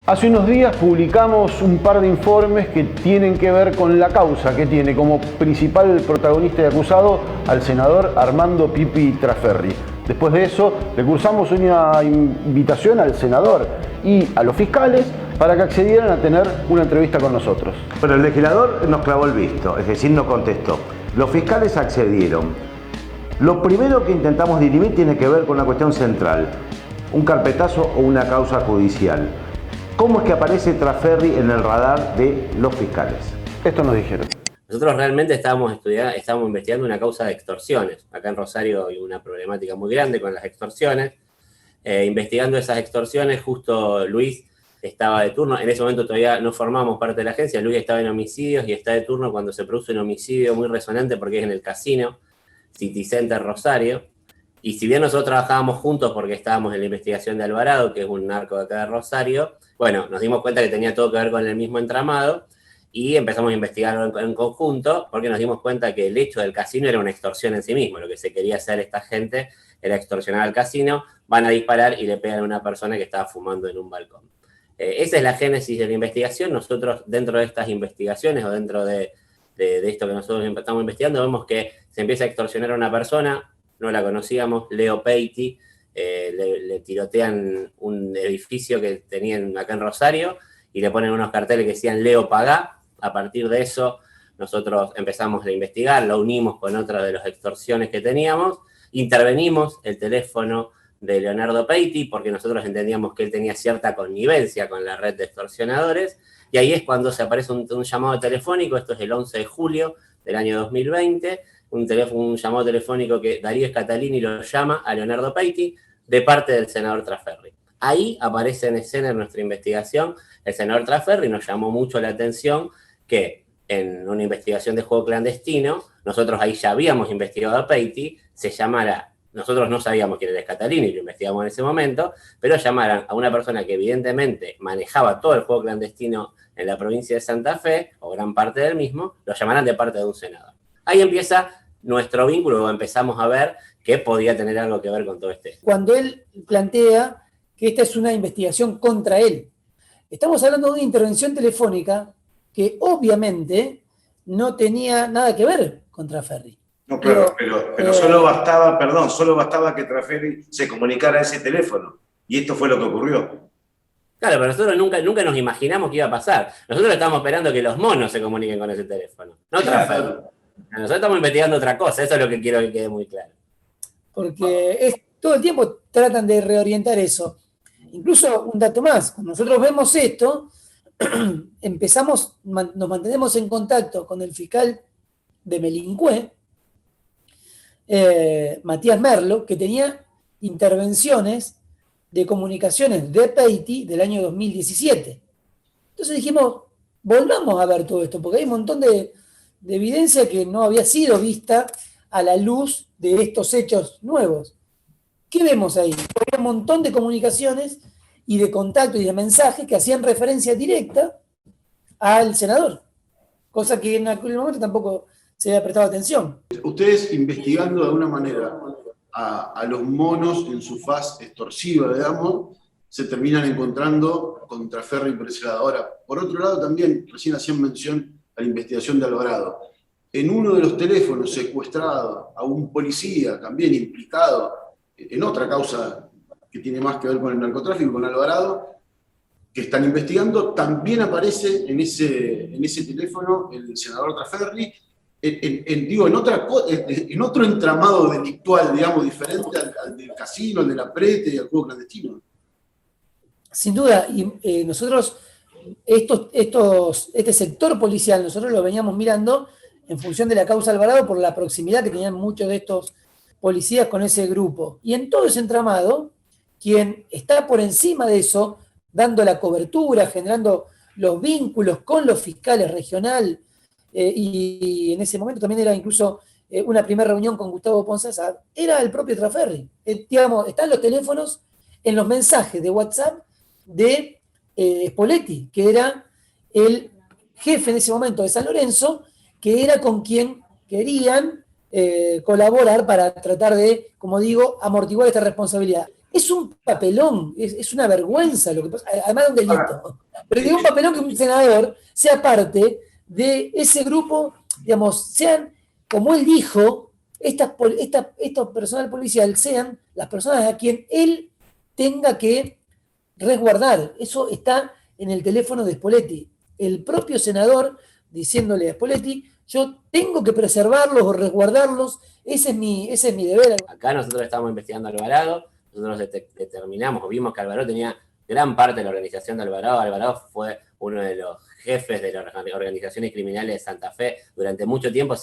Hace unos días publicamos un par de informes que tienen que ver con la causa que tiene como principal protagonista y acusado al senador Armando Pipi Traferri. Después de eso, le cursamos una invitación al senador y a los fiscales para que accedieran a tener una entrevista con nosotros. Pero el legislador nos clavó el visto, es decir, no contestó. Los fiscales accedieron. Lo primero que intentamos dirimir tiene que ver con una cuestión central, un carpetazo o una causa judicial. ¿Cómo es que aparece Traferri en el radar de los fiscales? Esto nos dijeron. Nosotros realmente estábamos investigando una causa de extorsiones. Acá en Rosario hay una problemática muy grande con las extorsiones. Investigando esas extorsiones, justo Luis estaba de turno. En ese momento todavía no formamos parte de la agencia. Luis estaba en homicidios y está de turno cuando se produce un homicidio muy resonante porque es en el casino City Center Rosario. Y si bien nosotros trabajábamos juntos porque estábamos en la investigación de Alvarado, que es un narco de acá de Rosario, bueno, nos dimos cuenta que tenía todo que ver con el mismo entramado y empezamos a investigarlo en conjunto porque nos dimos cuenta que el hecho del casino era una extorsión en sí mismo. Lo que se quería hacer esta gente era extorsionar al casino, van a disparar y le pegan a una persona que estaba fumando en un balcón. Esa es la génesis de la investigación. Nosotros dentro de estas investigaciones o dentro de esto que nosotros estamos investigando vemos que se empieza a extorsionar a una persona. No la conocíamos, Leo Peiti, le tirotean un edificio que tenían acá en Rosario y le ponen unos carteles que decían Leo pagá. A partir de eso nosotros empezamos a investigar, lo unimos con otras de las extorsiones que teníamos, intervenimos el teléfono de Leonardo Peiti porque nosotros entendíamos que él tenía cierta connivencia con la red de extorsionadores y ahí es cuando se aparece un llamado telefónico. Esto es el 11 de julio del año 2020, un llamado telefónico que Darío Scatalini lo llama a Leonardo Peiti de parte del senador Traferri. Ahí aparece en escena en nuestra investigación el senador Traferri. Nos llamó mucho la atención que en una investigación de juego clandestino, nosotros ahí ya habíamos investigado a Peiti, se llamara, nosotros no sabíamos quién era Scatalini, lo investigamos en ese momento, pero llamaran a una persona que evidentemente manejaba todo el juego clandestino en la provincia de Santa Fe, o gran parte del mismo, lo llamaran de parte de un senador. Ahí empieza nuestro vínculo, empezamos a ver que podía tener algo que ver con todo este. Cuando él plantea que esta es una investigación contra él, estamos hablando de una intervención telefónica que obviamente no tenía nada que ver con Traferri. No, claro, pero solo bastaba que Traferri se comunicara a ese teléfono. Y esto fue lo que ocurrió. Claro, pero nosotros nunca nos imaginamos que iba a pasar. Nosotros estamos esperando que los monos se comuniquen con ese teléfono, no Traferri. Nosotros estamos investigando otra cosa, eso es lo que quiero que quede muy claro. Porque todo el tiempo tratan de reorientar eso. Incluso un dato más, cuando nosotros vemos esto, nos mantenemos en contacto con el fiscal de Melincué, Matías Merlo, que tenía intervenciones de comunicaciones de Peiti del año 2017. Entonces dijimos, volvamos a ver todo esto, porque hay un montón de evidencia que no había sido vista a la luz de estos hechos nuevos. ¿Qué vemos ahí? Había un montón de comunicaciones y de contacto y de mensajes que hacían referencia directa al senador, cosa que en aquel momento tampoco se había prestado atención. Ustedes investigando de alguna manera a los monos en su faz extorsiva, digamos, se terminan encontrando con Traferri por ese lado. Ahora, por otro lado también, recién hacían mención a la investigación de Alvarado. En uno de los teléfonos secuestrado a un policía también implicado en otra causa que tiene más que ver con el narcotráfico, con Alvarado, que están investigando, también aparece en ese teléfono el senador Traferri, en otro entramado delictual, digamos, diferente al del casino, al del aprete y al juego clandestino. Sin duda, y nosotros, este sector policial, nosotros lo veníamos mirando en función de la causa Alvarado por la proximidad que tenían muchos de estos policías con ese grupo. Y en todo ese entramado, quien está por encima de eso, dando la cobertura, generando los vínculos con los fiscales regional, y en ese momento también era incluso una primera reunión con Gustavo Ponce, era el propio Traferri. Digamos, están los teléfonos en los mensajes de WhatsApp de Spoletti, que era el jefe en ese momento de San Lorenzo, que era con quien querían colaborar para tratar de, como digo, amortiguar esta responsabilidad. Es un papelón, es una vergüenza lo que pasa, además de un delito. Pero digo un papelón que un senador sea parte de ese grupo, digamos, sean, como él dijo, estos personal policial sean las personas a quien él tenga que resguardar. Eso está en el teléfono de Spoletti. El propio senador diciéndole a Spoletti, yo tengo que preservarlos o resguardarlos, ese es mi deber. Acá nosotros estamos investigando a Alvarado, nosotros determinamos o vimos que Alvarado tenía gran parte de la organización de Alvarado. Alvarado fue uno de los jefes de las organizaciones criminales de Santa Fe durante mucho tiempo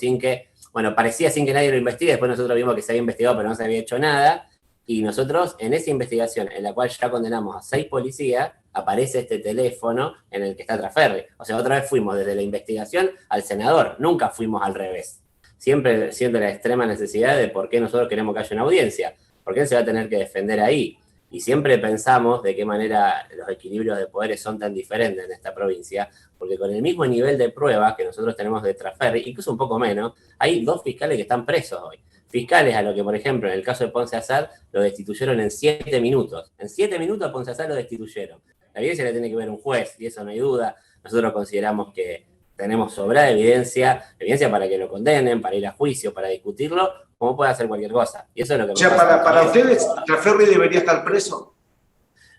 parecía sin que nadie lo investigue. Después nosotros vimos que se había investigado pero no se había hecho nada. Y nosotros, en esa investigación, en la cual ya condenamos a 6 policías, aparece este teléfono en el que está Trafferri. O sea, otra vez fuimos desde la investigación al senador, nunca fuimos al revés. Siempre siendo la extrema necesidad de por qué nosotros queremos que haya una audiencia, porque él se va a tener que defender ahí. Y siempre pensamos de qué manera los equilibrios de poderes son tan diferentes en esta provincia, porque con el mismo nivel de pruebas que nosotros tenemos de Trafferri, incluso un poco menos, hay 2 fiscales que están presos hoy. Fiscales a lo que, por ejemplo, en el caso de Ponce Azar, lo destituyeron en 7 minutos. En 7 minutos a Ponce Azar lo destituyeron. La evidencia la tiene que ver un juez, y eso no hay duda. Nosotros consideramos que tenemos sobrada evidencia para que lo condenen, para ir a juicio, para discutirlo, como puede hacer cualquier cosa. Y eso es lo que para ustedes, ¿Trafferri debería estar preso?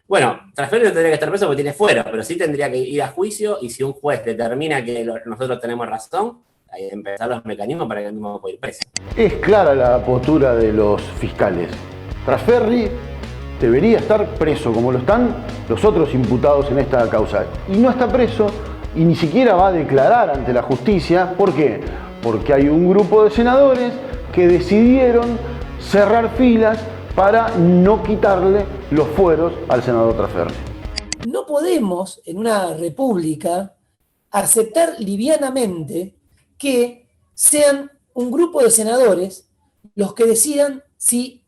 Bueno, Trafferri no tendría que estar preso porque tiene fuero, pero sí tendría que ir a juicio, y si un juez determina que nosotros tenemos razón, hay que empezar los mecanismos para que el mismo pueda ir preso. Es clara la postura de los fiscales. Trafferri debería estar preso, como lo están los otros imputados en esta causa. Y no está preso y ni siquiera va a declarar ante la justicia. ¿Por qué? Porque hay un grupo de senadores que decidieron cerrar filas para no quitarle los fueros al senador Trafferri. No podemos, en una república, aceptar livianamente que sean un grupo de senadores los que decidan si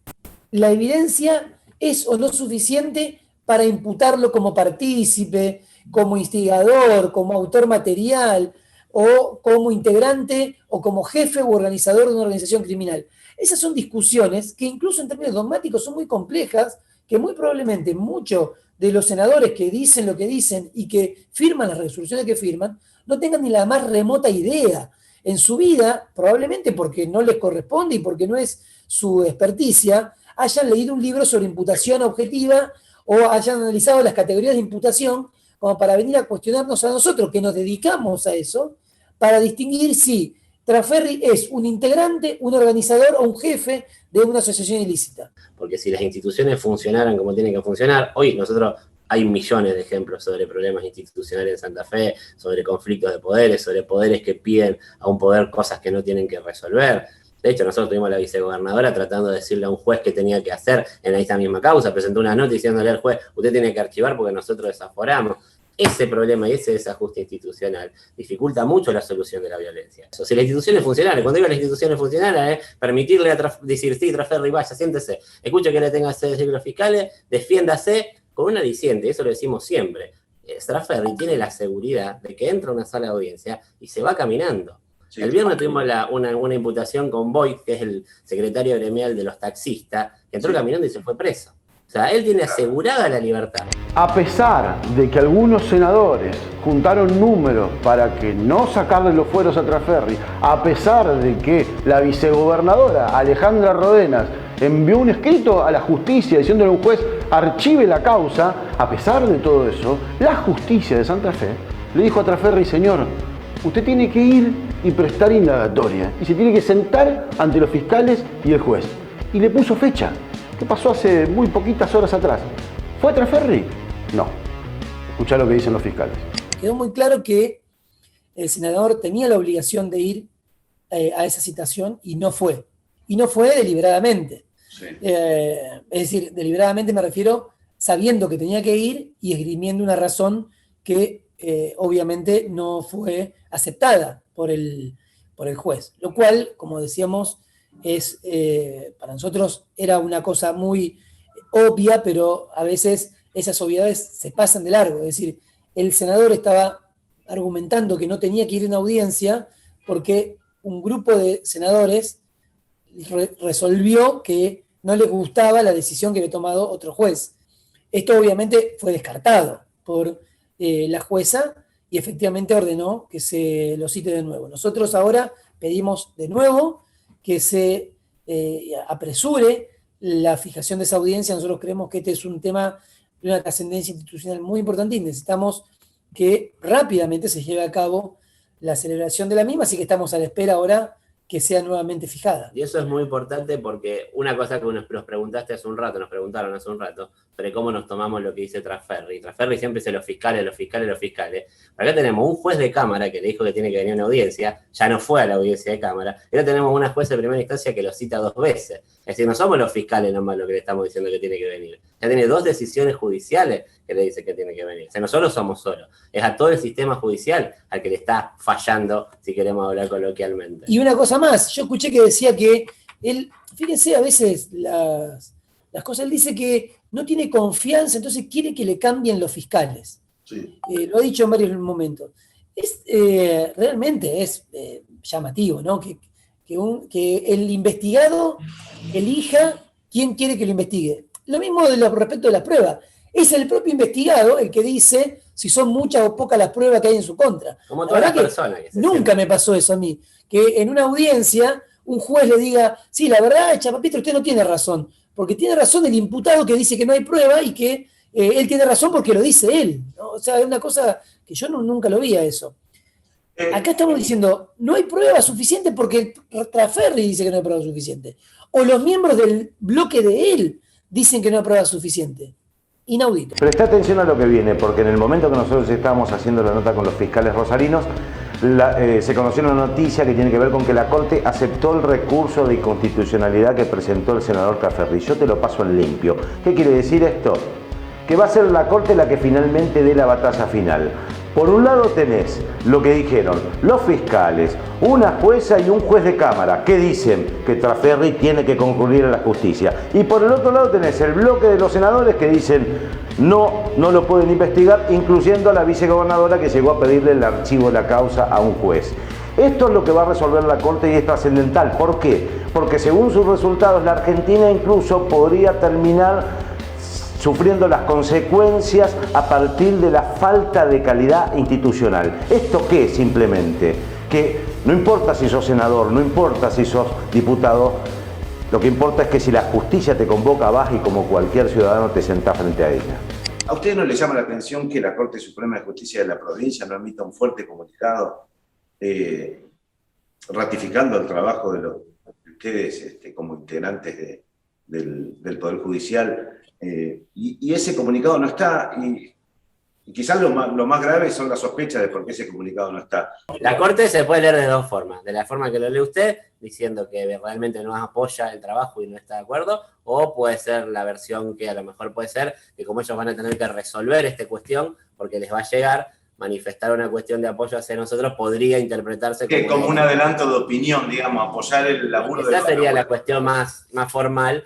la evidencia es o no suficiente para imputarlo como partícipe, como instigador, como autor material, o como integrante, o como jefe u organizador de una organización criminal. Esas son discusiones que incluso en términos dogmáticos son muy complejas, que muy probablemente muchos de los senadores que dicen lo que dicen y que firman las resoluciones que firman, no tengan ni la más remota idea en su vida, probablemente porque no les corresponde y porque no es su experticia, hayan leído un libro sobre imputación objetiva o hayan analizado las categorías de imputación como para venir a cuestionarnos a nosotros, que nos dedicamos a eso, para distinguir si Trafferri es un integrante, un organizador o un jefe de una asociación ilícita. Porque si las instituciones funcionaran como tienen que funcionar, hoy nosotros hay millones de ejemplos sobre problemas institucionales en Santa Fe, sobre conflictos de poderes, sobre poderes que piden a un poder cosas que no tienen que resolver. De hecho, nosotros tuvimos a la vicegobernadora tratando de decirle a un juez qué tenía que hacer en esta misma causa, presentó una nota diciéndole al juez, usted tiene que archivar porque nosotros desaforamos. Ese problema y ese desajuste institucional dificulta mucho la solución de la violencia. Si las instituciones funcionales, cuando digo las instituciones funcionales, permitirle decir, sí, Trafferri, vaya, siéntese, escuche que le tenga que decir los fiscales, defiéndase con una aliciente, eso lo decimos siempre. Trafferri tiene la seguridad de que entra a una sala de audiencia y se va caminando. Sí. El viernes tuvimos una imputación con Boyd, que es el secretario gremial de los taxistas, que entró caminando y se fue preso. O sea, él tiene asegurada la libertad. A pesar de que algunos senadores juntaron números para que no sacarle los fueros a Trafferri, a pesar de que la vicegobernadora Alejandra Rodenas envió un escrito a la justicia diciéndole a un juez archive la causa, a pesar de todo eso, la justicia de Santa Fe le dijo a Trafferri, señor, usted tiene que ir y prestar indagatoria y se tiene que sentar ante los fiscales y el juez. Y le puso fecha. ¿Qué pasó hace muy poquitas horas atrás? ¿Fue Trafferri? No. Escuchá lo que dicen los fiscales. Quedó muy claro que el senador tenía la obligación de ir a esa citación y no fue. Y no fue deliberadamente. Sí. Es decir, deliberadamente me refiero sabiendo que tenía que ir y esgrimiendo una razón que obviamente no fue aceptada por el juez. Lo cual, como decíamos, es para nosotros era una cosa muy obvia, pero a veces esas obviedades se pasan de largo. Es decir, el senador estaba argumentando que no tenía que ir a una audiencia porque un grupo de senadores resolvió que no les gustaba la decisión que había tomado otro juez. Esto obviamente fue descartado por la jueza y efectivamente ordenó que se lo cite de nuevo. Nosotros ahora pedimos de nuevo que se apresure la fijación de esa audiencia. Nosotros creemos que este es un tema de una trascendencia institucional muy importante y necesitamos que rápidamente se lleve a cabo la celebración de la misma, así que estamos a la espera ahora que sea nuevamente fijada. Y eso es muy importante porque una cosa que nos preguntaste hace un rato, nos preguntaron hace un rato, sobre cómo nos tomamos lo que dice Trasferri. Trasferri siempre dice los fiscales. Acá tenemos un juez de Cámara que le dijo que tiene que venir a una audiencia, ya no fue a la audiencia de Cámara, y ahora tenemos una jueza de primera instancia que lo cita 2 veces. Es decir, no somos los fiscales nomás lo que le estamos diciendo que tiene que venir. Ya tiene 2 decisiones judiciales que le dice que tiene que venir. O sea, no solo somos solos, es a todo el sistema judicial al que le está fallando, si queremos hablar coloquialmente. Y una cosa más, yo escuché que decía que él, fíjense a veces las cosas, él dice que no tiene confianza, entonces quiere que le cambien los fiscales. Sí. Lo ha dicho en varios momentos. Realmente es llamativo, ¿no? Que el investigado elija quién quiere que lo investigue. Lo mismo respecto de las pruebas. Es el propio investigado el que dice si son muchas o pocas las pruebas que hay en su contra. Como todas las personas. Nunca me pasó eso a mí. Que en una audiencia un juez le diga, sí, la verdad, Chapapito, usted no tiene razón. Porque tiene razón el imputado que dice que no hay prueba y que él tiene razón porque lo dice él, ¿no? O sea, es una cosa que yo nunca lo vi a eso. Acá estamos diciendo, no hay prueba suficiente porque Trasferri dice que no hay prueba suficiente. O los miembros del bloque de él dicen que no hay prueba suficiente. Inaudito. Presta atención a lo que viene, porque en el momento que nosotros estábamos haciendo la nota con los fiscales rosarinos, se conoció una noticia que tiene que ver con que la Corte aceptó el recurso de inconstitucionalidad que presentó el senador Trasferri. Yo te lo paso en limpio. ¿Qué quiere decir esto? Que va a ser la Corte la que finalmente dé la batalla final. Por un lado tenés lo que dijeron los fiscales, una jueza y un juez de Cámara, que dicen que Trasferri tiene que concurrir a la justicia. Y por el otro lado tenés el bloque de los senadores que dicen no lo pueden investigar, incluyendo a la vicegobernadora que llegó a pedirle el archivo de la causa a un juez. Esto es lo que va a resolver la Corte y es trascendental. ¿Por qué? Porque según sus resultados la Argentina incluso podría terminar sufriendo las consecuencias a partir de la falta de calidad institucional. ¿Esto qué? Simplemente que no importa si sos senador, no importa si sos diputado, lo que importa es que si la justicia te convoca, vas y como cualquier ciudadano te sentás frente a ella. ¿A ustedes no les llama la atención que la Corte Suprema de Justicia de la provincia no emita un fuerte comunicado ratificando el trabajo de ustedes como integrantes del Poder Judicial? Y ese comunicado no está, y quizás lo más grave son las sospechas de por qué ese comunicado no está. La Corte se puede leer de 2 formas. De la forma que lo lee usted, diciendo que realmente no apoya el trabajo y no está de acuerdo, o puede ser la versión que a lo mejor puede ser que como ellos van a tener que resolver esta cuestión, porque les va a llegar, manifestar una cuestión de apoyo hacia nosotros podría interpretarse como un adelanto de opinión, digamos, apoyar el laburo de... Esa sería la cuestión más formal,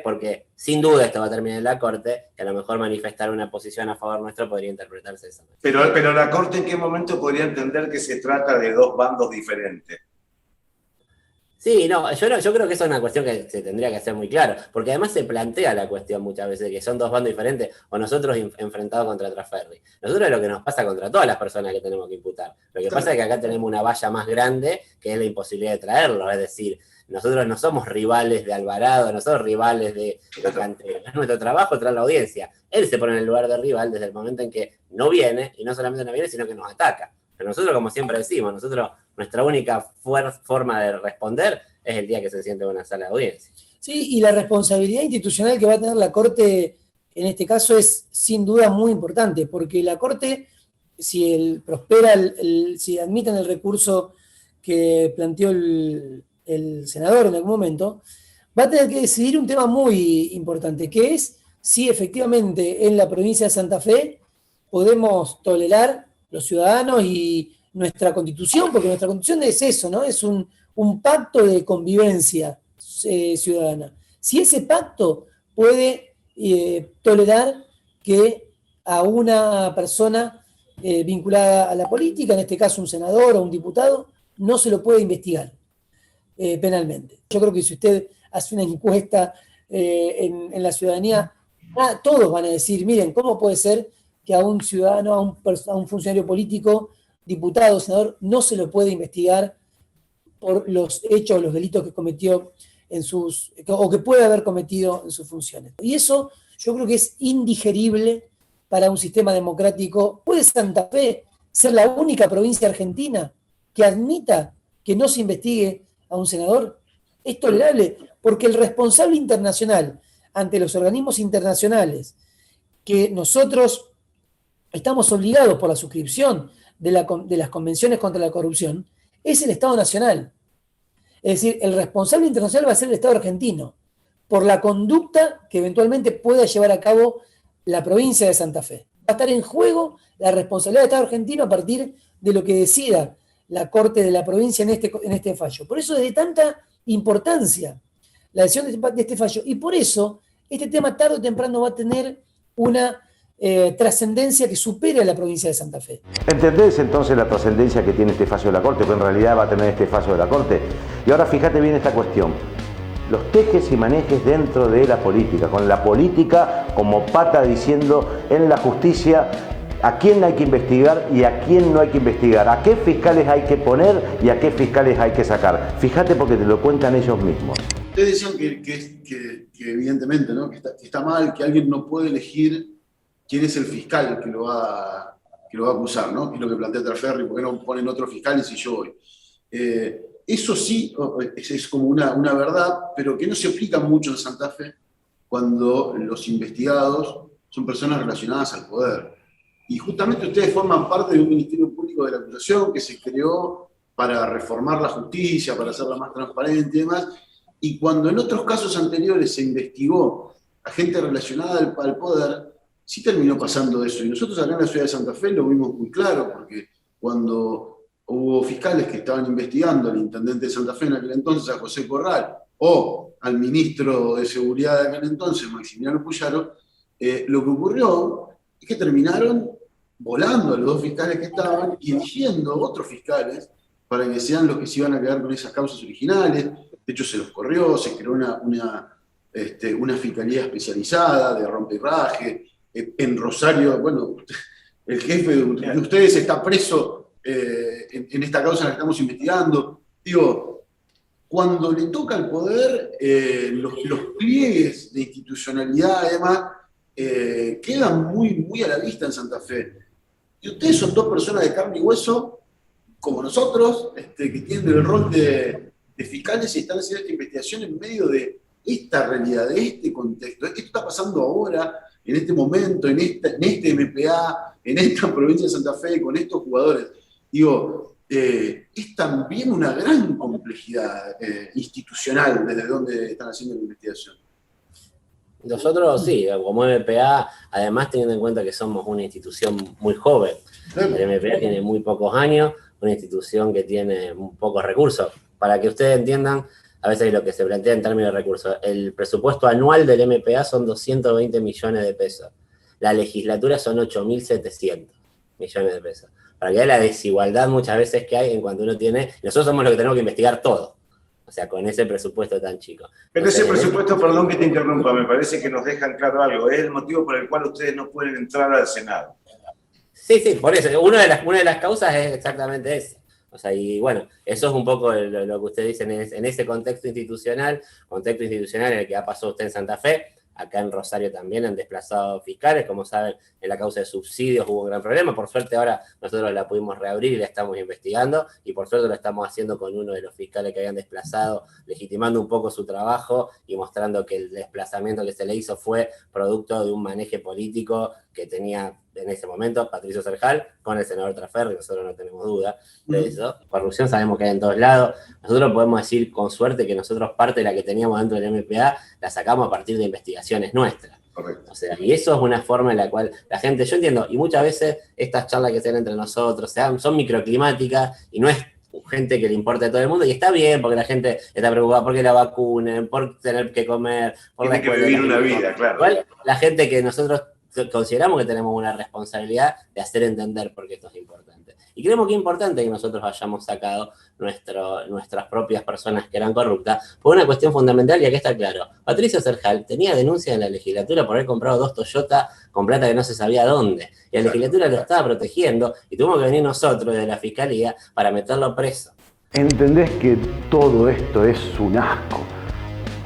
porque sin duda esto va a terminar en la Corte, que a lo mejor manifestar una posición a favor nuestro podría interpretarse de esa manera. Pero la Corte, ¿en qué momento podría entender que se trata de 2 bandos diferentes? Sí, yo creo que eso es una cuestión que se tendría que hacer muy claro, porque además se plantea la cuestión muchas veces que son 2 bandos diferentes o nosotros enfrentados contra Trasferri. Nosotros es lo que nos pasa contra todas las personas que tenemos que imputar. Lo que pasa es que acá tenemos una valla más grande que es la imposibilidad de traerlo, es decir, nosotros no somos rivales de Alvarado, no somos rivales de Cantero. Es nuestro trabajo traer la audiencia. Él se pone en el lugar de rival desde el momento en que no viene, y no solamente no viene, sino que nos ataca. Pero nosotros, como siempre decimos, nuestra única forma de responder es el día que se siente en una sala de audiencia. Sí, y la responsabilidad institucional que va a tener la Corte en este caso es sin duda muy importante, porque la Corte, si si admiten el recurso que planteó el senador en algún momento, va a tener que decidir un tema muy importante, que es si efectivamente en la provincia de Santa Fe podemos tolerar los ciudadanos y nuestra Constitución, porque nuestra Constitución es eso, ¿no? Es un pacto de convivencia ciudadana. Si ese pacto puede tolerar que a una persona vinculada a la política, en este caso un senador o un diputado, no se lo puede investigar penalmente. Yo creo que si usted hace una encuesta en la ciudadanía, todos van a decir, miren, ¿cómo puede ser que a un ciudadano, a un funcionario político, diputado, senador, no se lo puede investigar por los hechos, los delitos que cometió o que puede haber cometido en sus funciones? Y eso yo creo que es indigerible para un sistema democrático. ¿Puede Santa Fe ser la única provincia argentina que admita que no se investigue a un senador? Es tolerable, porque el responsable internacional ante los organismos internacionales que nosotros estamos obligados por la suscripción de las convenciones contra la corrupción es el Estado Nacional. Es decir, el responsable internacional va a ser el Estado argentino por la conducta que eventualmente pueda llevar a cabo la provincia de Santa Fe. Va a estar en juego la responsabilidad del Estado argentino a partir de lo que decida la Corte de la provincia en este fallo. Por eso es de tanta importancia la decisión de este fallo, y por eso este tema tarde o temprano va a tener una trascendencia que supere a la provincia de Santa Fe. ¿Entendés entonces la trascendencia que tiene este fallo de la Corte? Pues en realidad va a tener este fallo de la Corte. Y ahora fíjate bien esta cuestión. Los tejes y manejes dentro de la política, con la política como pata diciendo en la justicia a quién hay que investigar y a quién no hay que investigar, a qué fiscales hay que poner y a qué fiscales hay que sacar. Fíjate, porque te lo cuentan ellos mismos. Ustedes decían que evidentemente, ¿no? que está mal, que alguien no puede elegir quién es el fiscal que lo va a acusar, ¿no? Que es lo que plantea Traferri, ¿por qué no ponen otros fiscales y yo voy? Eso sí es como una verdad, pero que no se aplica mucho en Santa Fe cuando los investigados son personas relacionadas al poder. Y justamente ustedes forman parte de un Ministerio Público de la Acusación que se creó para reformar la justicia, para hacerla más transparente y demás. Y cuando en otros casos anteriores se investigó a gente relacionada al poder, sí terminó pasando eso. Y nosotros acá en la ciudad de Santa Fe lo vimos muy claro, porque cuando hubo fiscales que estaban investigando al intendente de Santa Fe en aquel entonces, a José Corral, o al ministro de Seguridad de aquel entonces, Maximiliano Puyaro, lo que ocurrió es que terminaron volando a los dos fiscales que estaban y eligiendo otros fiscales para que sean los que se iban a quedar con esas causas originales. De hecho, se los corrió, se creó una fiscalía especializada de rompirraje. En Rosario, bueno, el jefe de ustedes está preso en esta causa en la que estamos investigando. Digo, cuando le toca al poder, los pliegues de institucionalidad, además, quedan muy a la vista en Santa Fe. Y ustedes son dos personas de carne y hueso, como nosotros, que tienen el rol de fiscales y están haciendo esta investigación en medio de esta realidad, de este contexto. Esto está pasando ahora, en este momento, en este MPA, en esta provincia de Santa Fe, con estos jugadores. Digo, es también una gran complejidad institucional desde donde están haciendo la investigación. Nosotros sí, como MPA, además teniendo en cuenta que somos una institución muy joven. El MPA tiene muy pocos años, una institución que tiene pocos recursos. Para que ustedes entiendan, a veces lo que se plantea en términos de recursos, el presupuesto anual del MPA son 220 millones de pesos. La legislatura son 8.700 millones de pesos. Para que vean la desigualdad muchas veces que hay en cuanto uno tiene... Nosotros somos los que tenemos que investigar todo. O sea, con ese presupuesto tan chico. Pero ese presupuesto, perdón que te interrumpa, me parece que nos dejan claro algo. Es el motivo por el cual ustedes no pueden entrar al Senado. Sí, por eso. Una de las causas es exactamente esa. O sea, y bueno, eso es un poco lo que ustedes dicen en ese contexto institucional en el que ha pasado usted en Santa Fe. Acá en Rosario también han desplazado fiscales, como saben, en la causa de subsidios hubo un gran problema. Por suerte ahora nosotros la pudimos reabrir y la estamos investigando, y por suerte lo estamos haciendo con uno de los fiscales que habían desplazado, legitimando un poco su trabajo y mostrando que el desplazamiento que se le hizo fue producto de un manejo político que tenía en ese momento Patricio Cerjal con el senador Traferri. Nosotros no tenemos duda de eso. Corrupción sabemos que hay en todos lados. Nosotros podemos decir con suerte que nosotros parte de la que teníamos dentro del MPA la sacamos a partir de investigaciones nuestras. Correcto. O sea, y eso es una forma en la cual la gente, yo entiendo, y muchas veces estas charlas que se dan entre nosotros son microclimáticas y no es gente que le importa a todo el mundo, y está bien porque la gente está preocupada porque la vacunen, por tener que comer, por tiene que vivir una vida, claro. Igual, la gente que nosotros consideramos que tenemos una responsabilidad de hacer entender por qué esto es importante. Y creemos que es importante que nosotros hayamos sacado nuestras propias personas que eran corruptas, por una cuestión fundamental, y aquí está claro. Patricio Cerjal tenía denuncia en la legislatura por haber comprado 2 Toyota con plata que no se sabía dónde. Y la legislatura lo estaba protegiendo y tuvimos que venir nosotros de la fiscalía para meterlo preso. Entendés que todo esto es un asco.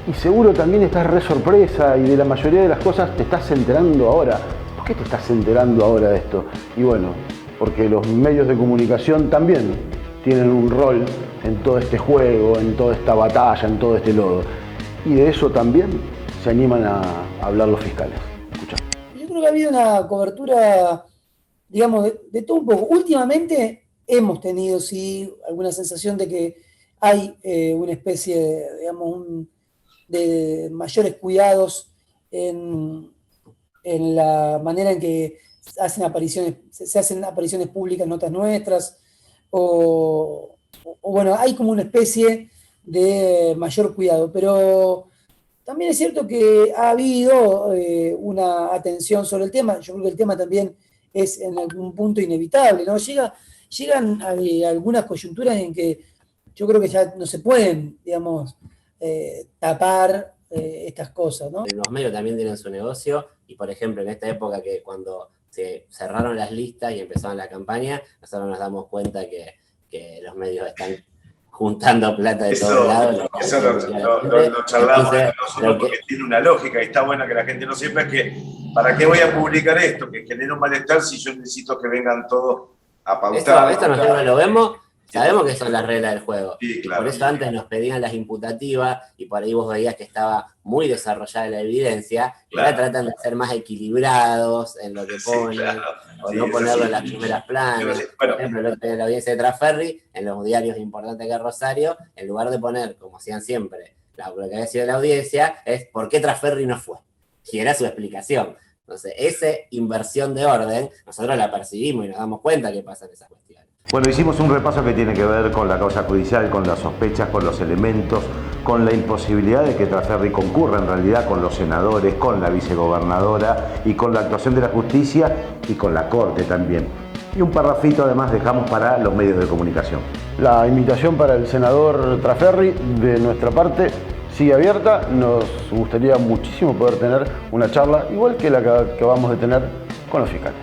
Y seguro también estás re sorpresa y de la mayoría de las cosas te estás enterando ahora. ¿Por qué te estás enterando ahora de esto? Y bueno, porque los medios de comunicación también tienen un rol en todo este juego, en toda esta batalla, en todo este lodo. Y de eso también se animan a hablar los fiscales. Escuchá. Yo creo que ha habido una cobertura, digamos, de todo un poco. Últimamente hemos tenido, sí, alguna sensación de que hay una especie de, digamos, de mayores cuidados en la manera en que se hacen apariciones públicas, notas nuestras, o bueno, hay como una especie de mayor cuidado, pero también es cierto que ha habido una atención sobre el tema. Yo creo que el tema también es en algún punto inevitable, ¿no? Llegan algunas coyunturas en que yo creo que ya no se pueden, digamos, tapar estas cosas, ¿no? Los medios también tienen su negocio y, por ejemplo, en esta época que cuando se cerraron las listas y empezaron la campaña, nosotros nos damos cuenta que los medios están juntando plata de todos lados. Eso lo charlamos nosotros porque tiene una lógica y está buena que la gente lo sepa, es que ¿para qué voy a publicar esto? Que genera un malestar si yo necesito que vengan todos a pautar. Esto nosotros lo vemos. Sabemos que son las reglas del juego. Sí, claro. Por eso antes nos pedían las imputativas y por ahí vos veías que estaba muy desarrollada la evidencia. Claro. Y ahora tratan de ser más equilibrados en lo que ponen, claro. O no ponerlo en las primeras planas. Sí, bueno. Por ejemplo, en la audiencia de Trafferri, en los diarios importantes que Rosario, en lugar de poner, como hacían siempre, lo que había sido la audiencia, es ¿por qué Trafferri no fue? Y era su explicación. Entonces, esa inversión de orden, nosotros la percibimos y nos damos cuenta que pasan esas cuestiones. Bueno, hicimos un repaso que tiene que ver con la causa judicial, con las sospechas, con los elementos, con la imposibilidad de que Trafferri concurra en realidad con los senadores, con la vicegobernadora y con la actuación de la justicia y con la Corte también. Y un parrafito además dejamos para los medios de comunicación. La invitación para el senador Trafferri de nuestra parte sigue abierta. Nos gustaría muchísimo poder tener una charla igual que la que acabamos de tener con los fiscales.